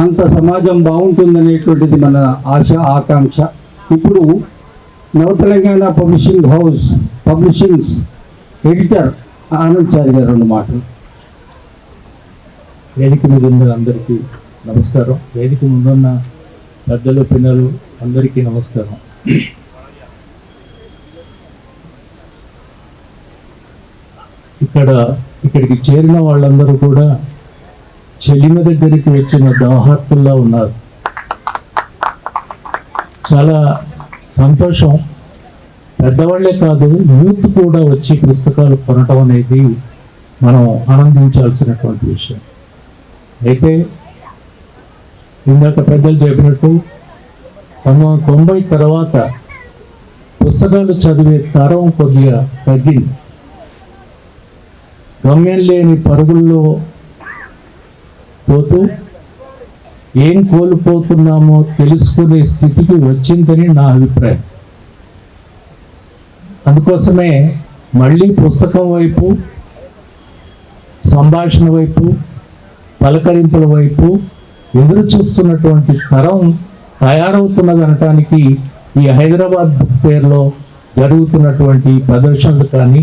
అంత సమాజం బాగుంటుందనేటువంటిది మన ఆశ, ఆకాంక్ష. ఇప్పుడు నవ తెలంగాణ పబ్లిషింగ్స్ ఎడిటర్ ఆనందచారి గారు 2 మాటలు. వేదిక మీద ఉన్న అందరికీ నమస్కారం. వేదిక ముందున్న పెద్దలు, పిల్లలు అందరికీ నమస్కారం. ఇక్కడికి చేరిన వాళ్ళందరూ కూడా చెలిమ దగ్గరికి వచ్చిన దాహార్తుల్లా ఉన్నారు. చాలా సంతోషం. పెద్దవాళ్లే కాదు, యూత్ కూడా వచ్చి పుస్తకాలు కొనటం అనేది మనం ఆనందించాల్సినటువంటి విషయం. అయితే ఇందాక పెద్దలు చెప్పినట్టు 1990 తర్వాత పుస్తకాలు చదివే తరం కొద్దిగా తగ్గింది. గమ్యం లేని పరుగుల్లో పోతూ ఏం కోల్పోతున్నామో తెలుసుకునే స్థితికి వచ్చిందని నా అభిప్రాయం. అందుకోసమే మళ్ళీ పుస్తకం వైపు, సంభాషణ వైపు, పలకరింపుల వైపు ఎదురు చూస్తున్నటువంటి తరం తయారవుతున్నది అనటానికి ఈ హైదరాబాద్ బుక్ ఫేర్లో జరుగుతున్నటువంటి ప్రదర్శనలు కానీ,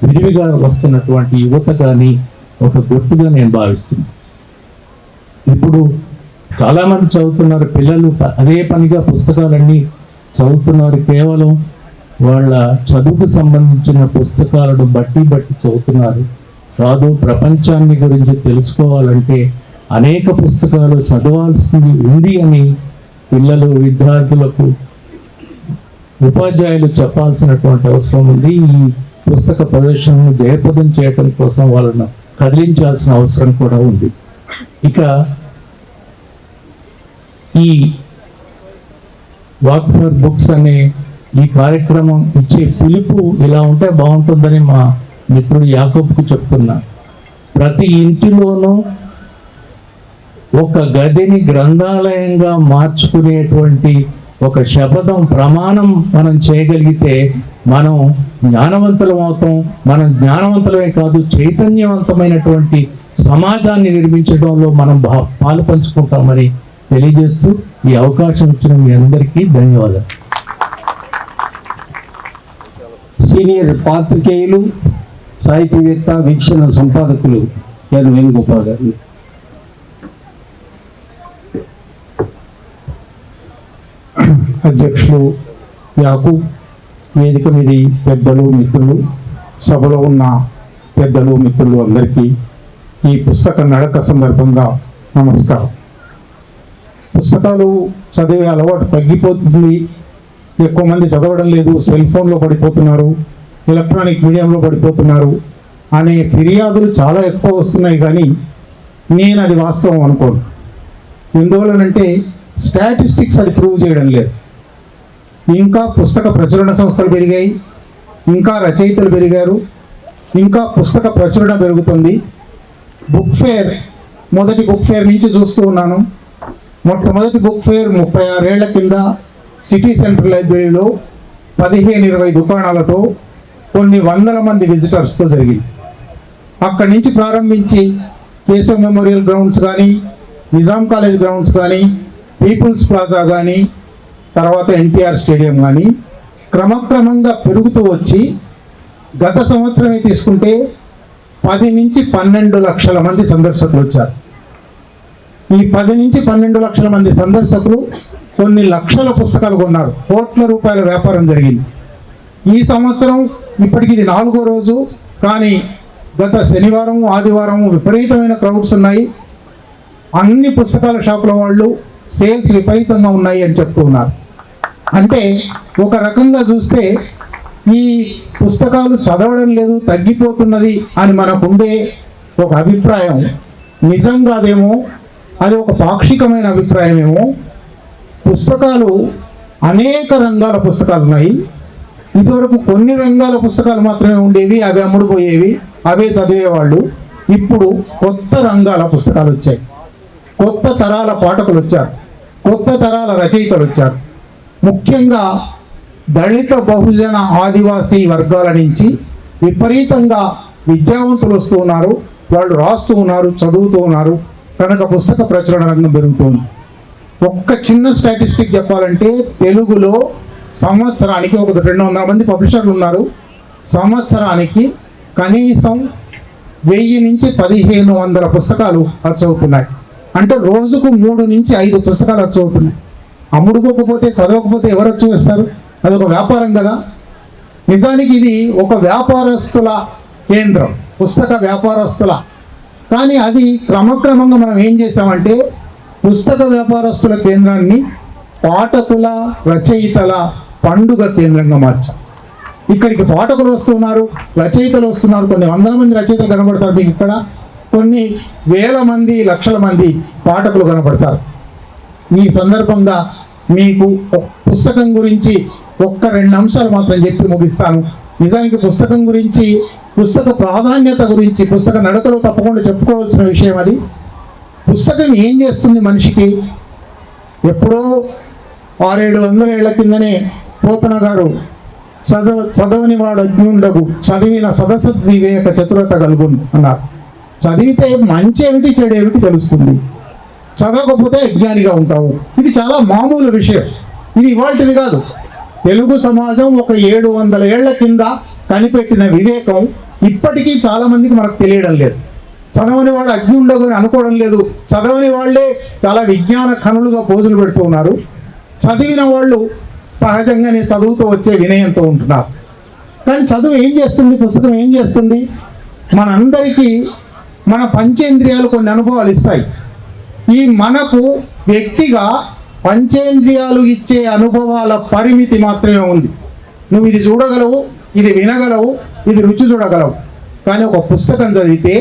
విరివిగా వస్తున్నటువంటి యువత కానీ ఒక గుర్తుగా నేను భావిస్తున్నాను. ఇప్పుడు చాలామంది చదువుతున్నారు, పిల్లలు అదే పనిగా పుస్తకాలన్నీ చదువుతున్నారు. కేవలం వాళ్ళ చదువుకు సంబంధించిన పుస్తకాలను బట్టి చదువుతున్నారు. కాదు, ప్రపంచాన్ని గురించి తెలుసుకోవాలంటే అనేక పుస్తకాలు చదవాల్సింది ఉంది అని పిల్లలు, విద్యార్థులకు ఉపాధ్యాయులు చెప్పాల్సినటువంటి అవసరం ఉంది. ఈ పుస్తక ప్రదర్శనను జయప్రదం చేయడం కోసం వాళ్ళను కదిలించాల్సిన అవసరం కూడా ఉంది. ఇక ఈ వాక్ ఫర్ బుక్స్ అనే ఈ కార్యక్రమం ఇచ్చే పిలుపు ఇలా ఉంటే బాగుంటుందని మా మిత్రుడు యాకూబ్కు చెప్తున్నా. ప్రతి ఇంటిలోనూ ఒక గదిని గ్రంథాలయంగా మార్చుకునేటువంటి ఒక శపథం, ప్రమాణం మనం చేయగలిగితే మనం జ్ఞానవంతులం అవుతాం. మనం జ్ఞానవంతులమే కాదు, చైతన్యవంతమైనటువంటి సమాజాన్ని నిర్మించడంలో మనం పాలు పంచుకుంటామని తెలియజేస్తూ ఈ అవకాశం ఇచ్చిన మీ అందరికీ ధన్యవాదాలు. సీనియర్ పాత్రికేయులు, సాహితీవేత్త, వీక్షణ సంపాదకులు ఎన్ వేణుగోపాల్ గారు. అధ్యక్షులు యాకూబ్, వేదిక మీది పెద్దలు, మిత్రులు, సభలో ఉన్న పెద్దలు, మిత్రులు అందరికీ ఈ పుస్తక నడక సందర్భంగా నమస్కారం. పుస్తకాలు చదివే అలవాటు తగ్గిపోతుంది, ఎక్కువ మంది చదవడం లేదు, సెల్ ఫోన్లో పడిపోతున్నారు, ఎలక్ట్రానిక్ మీడియంలో పడిపోతున్నారు అనే ఫిర్యాదులు చాలా ఎక్కువ వస్తున్నాయి. కానీ నేను అది వాస్తవం అనుకోను. ఎందువలనంటే స్టాటిస్టిక్స్ అది ప్రూవ్ చేయడం లేదు. ఇంకా పుస్తక ప్రచురణ సంస్థలు పెరిగాయి, ఇంకా రచయితలు పెరిగారు, ఇంకా పుస్తక ప్రచురణ పెరుగుతుంది. బుక్ ఫేర్, మొదటి బుక్ ఫేర్ నుంచి చూస్తూ ఉన్నాను. మొట్టమొదటి బుక్ ఫేర్ 36 ఏళ్ల కింద సిటీ సెంట్రల్ లైబ్రరీలో 15-20 దుకాణాలతో కొన్ని వందల మంది విజిటర్స్తో జరిగింది. అక్కడి నుంచి ప్రారంభించి కేశవ్ మెమోరియల్ గ్రౌండ్స్ కానీ, నిజాం కాలేజ్ గ్రౌండ్స్ కానీ, పీపుల్స్ ప్లాజా కానీ, తర్వాత ఎన్టీఆర్ స్టేడియం కానీ క్రమక్రమంగా పెరుగుతూ వచ్చి గత సంవత్సరమే తీసుకుంటే 10-12 లక్షల మంది సందర్శకులు వచ్చారు. ఈ 10-12 లక్షల మంది సందర్శకులు కొన్ని లక్షల పుస్తకాలు కొన్నారు. కోట్ల రూపాయల వ్యాపారం జరిగింది. ఈ సంవత్సరం ఇప్పటికి ఇది 4వ రోజు. కానీ గత శనివారం, ఆదివారం విపరీతమైన క్రౌడ్స్ ఉన్నాయి. అన్ని పుస్తకాల షాపుల వాళ్ళు సేల్స్ విపరీతంగా ఉన్నాయి అని చెప్తూ ఉన్నారు. అంటే ఒక రకంగా చూస్తే ఈ పుస్తకాలు చదవడం లేదు, తగ్గిపోతున్నది అని మనకుండే ఒక అభిప్రాయం నిజంగా అదేమో, అది ఒక పాక్షికమైన అభిప్రాయమేమో. పుస్తకాలు అనేక రంగాల పుస్తకాలు ఉన్నాయి. ఇదివరకు కొన్ని రంగాల పుస్తకాలు మాత్రమే ఉండేవి, అవి అమ్ముడుపోయేవి, అవే చదివేవాళ్ళు. ఇప్పుడు కొత్త రంగాల పుస్తకాలు వచ్చాయి, కొత్త తరాల పాఠకులు వచ్చారు, కొత్త తరాల రచయితలు వచ్చారు. ముఖ్యంగా దళిత బహుజన ఆదివాసీ వర్గాల నుంచి విపరీతంగా విద్యావంతులు వస్తూ ఉన్నారు, వాళ్ళు రాస్తూ ఉన్నారు, చదువుతూ ఉన్నారు, కనుక పుస్తక ప్రచురణ రంగం పెరుగుతుంది. ఒక్క చిన్న స్టాటిస్టిక్ చెప్పాలంటే తెలుగులో సంవత్సరానికి ఒక 200 మంది పబ్లిషర్లు ఉన్నారు. సంవత్సరానికి కనీసం 1000 నుంచి 1500 పుస్తకాలు అచ్చవుతున్నాయి. అంటే రోజుకు 3 నుంచి 5 పుస్తకాలు అచ్చవుతున్నాయి. అమ్ముడుకోకపోతే చదవకపోతే ఎవరు వచ్చి వేస్తారు? అదొక వ్యాపారం కదా. నిజానికి ఇది ఒక వ్యాపారస్తుల కేంద్రం, పుస్తక వ్యాపారస్తుల. కానీ అది క్రమక్రమంగా మనం ఏం చేసామంటే పుస్తక వ్యాపారస్తుల కేంద్రాన్ని పాఠకుల రచయితల పండుగ కేంద్రంగా మార్చాం. ఇక్కడికి పాఠకులు వస్తున్నారు, రచయితలు వస్తున్నారు. కొన్ని వందల మంది రచయితలు కనబడతారు మీకు ఇక్కడ, కొన్ని వేల మంది, లక్షల మంది పాఠకులు కనబడతారు. ఈ సందర్భంగా మీకు పుస్తకం గురించి ఒక్క 2 అంశాలు మాత్రం చెప్పి ముగిస్తాను. నిజానికి పుస్తకం గురించి, పుస్తక ప్రాధాన్యత గురించి, పుస్తక నడకలో తప్పకుండా చెప్పుకోవాల్సిన విషయం అది. పుస్తకం ఏం చేస్తుంది మనిషికి? ఎప్పుడో 600-700 ఏళ్ల కిందనే పోతన గారు చదవని వాడు అజ్ఞుండగు, చదివిన సదసద్ వివేక చతురత కలుగును అన్నారు. చదివితే మంచి ఏమిటి చెడు ఏమిటి తెలుస్తుంది, చదవకపోతే అజ్ఞానిగా ఉంటావు. ఇది చాలా మామూలు విషయం, ఇది ఇవాల్టిది కాదు. తెలుగు సమాజం ఒక 700 ఏళ్ల కింద కనిపెట్టిన వివేకం ఇప్పటికీ చాలా మందికి మనకు తెలియడం లేదు. చదవని వాడు అగ్ని ఉండదు అని అనుకోవడం లేదు. చదవని వాళ్ళే చాలా విజ్ఞాన కనులుగా పోజులు పెడుతూ ఉన్నారు. చదివిన వాళ్ళు సహజంగానే చదువుతూ వచ్చే వినయంతో ఉంటున్నారు. కానీ చదువు ఏం చేస్తుంది, పుస్తకం ఏం చేస్తుంది? మనందరికీ మన పంచేంద్రియాలు కొన్ని అనుభవాలు ఇస్తాయి. ఈ మనకు వ్యక్తిగా పంచేంద్రియాలు ఇచ్చే అనుభవాల పరిమితి మాత్రమే ఉంది. నువ్వు ఇది చూడగలవు, ఇది వినగలవు, ఇది రుచి చూడగలవు. కానీ ఒక పుస్తకం చదివితే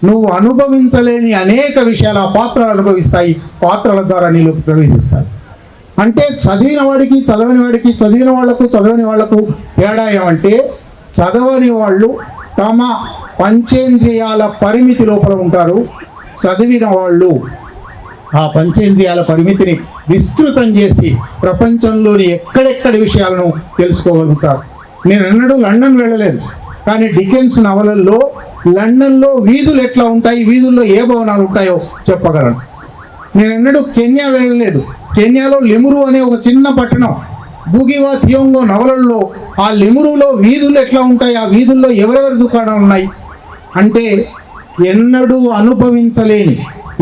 నువ్వు అనుభవించలేని అనేక విషయాలు ఆ పాత్రలు అనుభవిస్తాయి, పాత్రల ద్వారా నీళ్ళు ప్రవేశిస్తాయి. అంటే చదివిన వాడికి చదవని వాడికి, చదివిన వాళ్లకు చదవని వాళ్లకు తేడా ఏమంటే చదవని వాళ్ళు తమ పంచేంద్రియాల పరిమితి లోపల ఉంటారు. చదివిన వాళ్ళు ఆ పంచేంద్రియాల పరిమితిని విస్తృతం చేసి ప్రపంచంలోని ఎక్కడెక్కడి విషయాలను తెలుసుకోగలుగుతారు. నేను ఎన్నడూ లండన్ వెళ్ళలేదు, కానీ డికెన్స్ నవలల్లో లండన్లో వీధులు ఎట్లా ఉంటాయి, వీధుల్లో ఏ భవనాలు ఉంటాయో చెప్పగలను. నేను ఎన్నడూ కెన్యా వెళ్ళలేదు. కెన్యాలో లెమురు అనే ఒక చిన్న పట్టణం, బుగివా థియోంగో నవలల్లో ఆ లెమురులో వీధులు ఎట్లా ఉంటాయి, ఆ వీధుల్లో ఎవరెవరి దుకాణాలు ఉన్నాయి అంటే ఎన్నడూ అనుభవించలేని,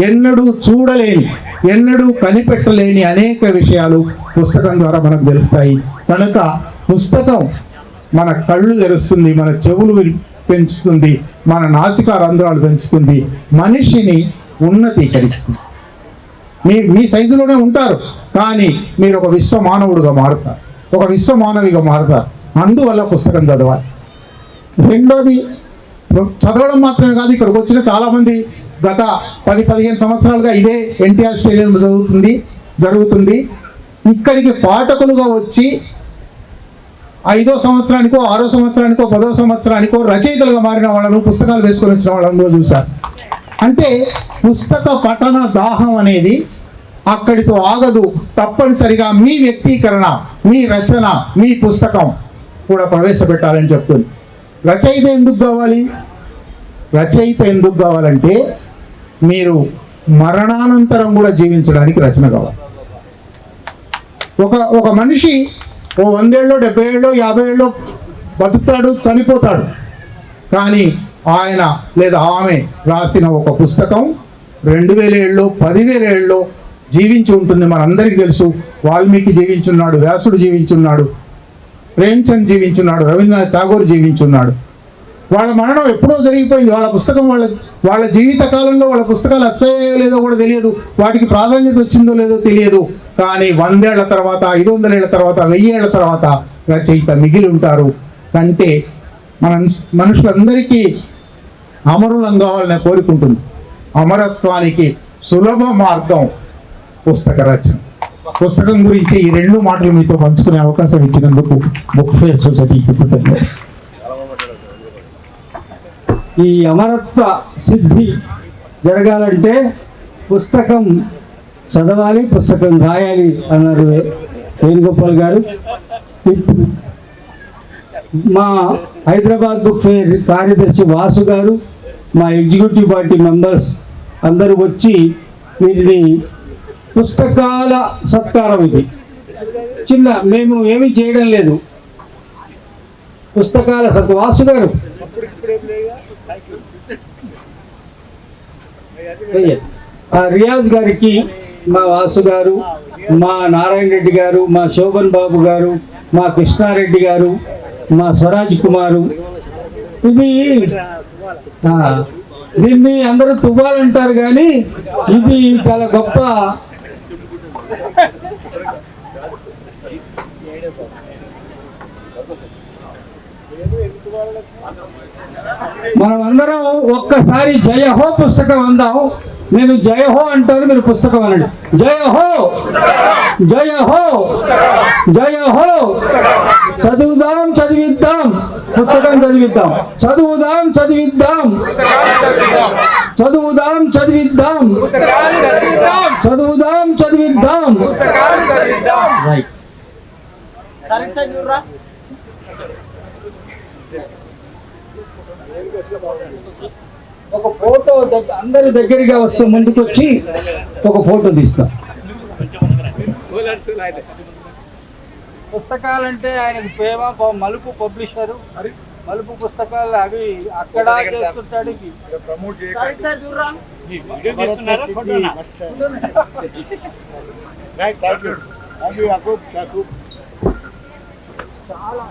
ఎన్నడూ చూడలేని, ఎన్నడూ కనిపెట్టలేని అనేక విషయాలు పుస్తకం ద్వారా మనకు తెలుస్తాయి. కనుక పుస్తకం మన కళ్ళు తెరుస్తుంది, మన చెవులు పెంచుతుంది, మన నాసికా రంధ్రాలు పెంచుతుంది, మనిషిని ఉన్నతీకరిస్తుంది. మీ సైజులోనే ఉంటారు, కానీ మీరు ఒక విశ్వ మానవుడుగా మారుతారు, ఒక విశ్వ మానవిగా మారుతారు. అందువల్ల పుస్తకం చదవాలి. రెండోది, చదవడం మాత్రమే కాదు. ఇక్కడికి వచ్చిన చాలామంది గత 10-15 సంవత్సరాలుగా ఇదే ఎన్టీఆర్ స్టేడియంలో జరుగుతుంది. ఇక్కడికి పాఠకులుగా వచ్చి 5వ సంవత్సరానికో 6వ సంవత్సరానికో 10వ సంవత్సరానికో రచయితలుగా మారిన వాళ్ళను, పుస్తకాలు వేసుకొని వచ్చిన వాళ్ళను కూడా చూశారు. అంటే పుస్తక పఠన దాహం అనేది అక్కడితో ఆగదు. తప్పనిసరిగా మీ వ్యక్తీకరణ, మీ రచన, మీ పుస్తకం కూడా ప్రవేశపెట్టాలని చెప్తుంది. రచయిత ఎందుకు కావాలి? రచయిత ఎందుకు కావాలంటే మీరు మరణానంతరం కూడా జీవించడానికి రచన కావాలి. ఒక మనిషి ఓ 100 ఏళ్ళో 70 ఏళ్ళో 50 ఏళ్ళో బతుకుతాడు, చనిపోతాడు. కానీ ఆయన లేదా ఆమె రాసిన ఒక పుస్తకం 2000 ఏళ్ళలో 10,000 ఏళ్ళలో జీవించి ఉంటుంది. మనందరికీ తెలుసు, వాల్మీకి జీవించున్నాడు, వ్యాసుడు జీవించున్నాడు, ప్రేమ్చంద్ జీవించున్నాడు, రవీంద్రనాథ్ ఠాగూర్ జీవించున్నాడు. వాళ్ళ మరణం ఎప్పుడో జరిగిపోయింది. వాళ్ళ పుస్తకం వాళ్ళ జీవిత కాలంలో వాళ్ళ పుస్తకాలు వచ్చాయో లేదో కూడా తెలియదు, వాటికి ప్రాధాన్యత వచ్చిందో లేదో తెలియదు. కానీ 100 ఏళ్ల తర్వాత, 500 ఏళ్ల తర్వాత, 1000 ఏళ్ల తర్వాత రచయిత మిగిలి ఉంటారు. అంటే మనుషులందరికీ అమరులం కావాలని కోరుకుంటుంది. అమరత్వానికి సులభ మార్గం పుస్తక రచన. పుస్తకం గురించి ఈ 2 మాటలు మీతో పంచుకునే అవకాశం ఇచ్చినందుకు బుక్ ఫేర్ సొసైటీకి కృతజ్ఞతలు. ఈ అమరత్వ సిద్ధి జరగాలంటే పుస్తకం చదవాలి, పుస్తకం రాయాలి అన్నారు వేణుగోపాల్ గారు. మా హైదరాబాద్ బుక్ ఫేర్ కార్యదర్శి వాసు గారు, మా ఎగ్జిక్యూటివ్ పార్టీ మెంబర్స్ అందరూ వచ్చి వీరిని పుస్తకాల సత్కారం ఇది చిన్న, మేము ఏమీ చేయడం లేదు, పుస్తకాల వాసు గారు రియాజ్ గారికి, మా వాసు గారు, మా నారాయణ రెడ్డి గారు, మా శోభన్ బాబు గారు, మా కృష్ణారెడ్డి గారు, మా స్వరాజ్ కుమారు, ఇది దీన్ని అందరూ తువ్వాలంటారు కానీ ఇది చాలా గొప్ప మనం అందరం ఒక్కసారి జయ హో పుస్తకం అందాం. నేను జయ హో అంటాను, మీరు పుస్తకం అనండి. జయ హో, జయ హో, జయ హో. చదువుదాం చదివిద్దాం, పుస్తకం చదివిద్దాం. చదువుదాం చదివిద్దాం, చదువుదాం చదివిద్దాం, చదువుదాం చదివిద్దాం. రైట్. ఒక ఫోటో అందరి దగ్గరగా వస్తే ముందుకు వచ్చి ఒక ఫోటో తీస్తాం. పుస్తకాలంటే ఆయనకు ప్రేమ. మలుపు పబ్లిషరు, మలుపు పుస్తకాలు అవి అక్కడ చేస్తుంటాడు. చాలా